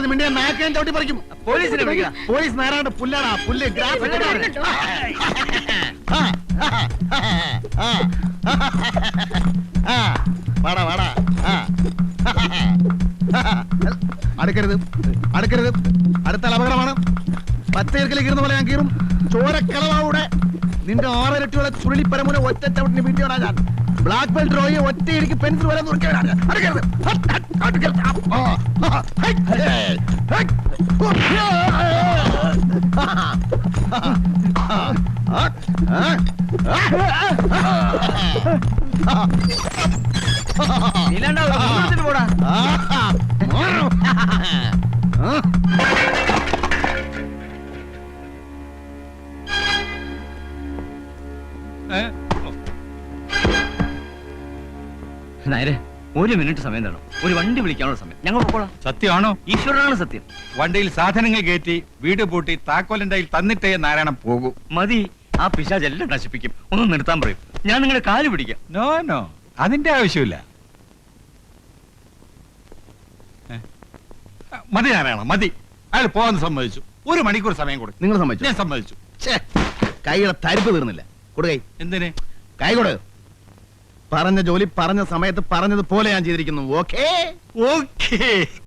മിണ്ടിയ നാക്കാൻ ചവിട്ടി പറിക്കും. പോലീസിനെ വിളിക്കണം. പോലീസ് നേരാണ്ട് പുല്ലാടാ, പുല്ല് ഗ്രാഫിക്. വാടാ വാടാ. അടുക്കരുത്, അടുക്കരുത്, അടുത്താൽ അപകടമാണ്. പച്ചയിറക്കിലേക്ക് ഇരുന്ന പോലെ ഞാൻ കീറും. ചോരക്കളവാവിടെ നിന്റെ 6 ഇരട്ടികളെ ചുരുളിപ്പരമുന ഒറ്റ ചവിട്ടിന് വീട്ടിയോടാ ഞാൻ. ബ്ലാക്ക് ബെൽറ്റ് റോയെ ഒറ്റയിടിക്ക് പെൻസിൽ വരെ നുറുക്കിയവനാണ് ഞാൻ. അടുക്കരുത്. പോടാ. നായരെ, 1 മിനിറ്റ് സമയം തരണം. ഒരു വണ്ടി വിളിക്കാനുള്ള സമയം. ഞങ്ങൾ പോകോളാം. സത്യമാണോ? ഈശ്വരനാണ് സത്യം. വണ്ടിയിൽ സാധനങ്ങൾ കയറ്റി വീട് പൂട്ടി താക്കോലിന്റെ കയ്യിൽ തന്നിട്ടേ നാരായണൻ പോകൂ. മതി, ആ പിശാച് എല്ലാം നശിപ്പിക്കും. ഒന്ന് നിർത്താൻ പറയും. ഞാൻ നിങ്ങളെ കാല് പിടിക്കാം. നോ നോ, അതിന്റെ ആവശ്യമില്ല. മതി നാരായണ, മതി. അയാൾ പോകാൻ സമ്മതിച്ചു. 1 മണിക്കൂർ സമയം കൊടുക്കും. നിങ്ങൾ സമ്മതിച്ചു? ഞാൻ സമ്മതിച്ചു. കൈയുടെ തരിപ്പ് തീർന്നില്ല. കൊടുകൈ. എന്തിന്? കൈ കൊടു. പറഞ്ഞ ജോലി പറഞ്ഞ സമയത്ത് പറഞ്ഞതുപോലെ ഞാൻ ചെയ്തിരിക്കുന്നു. Okay okay.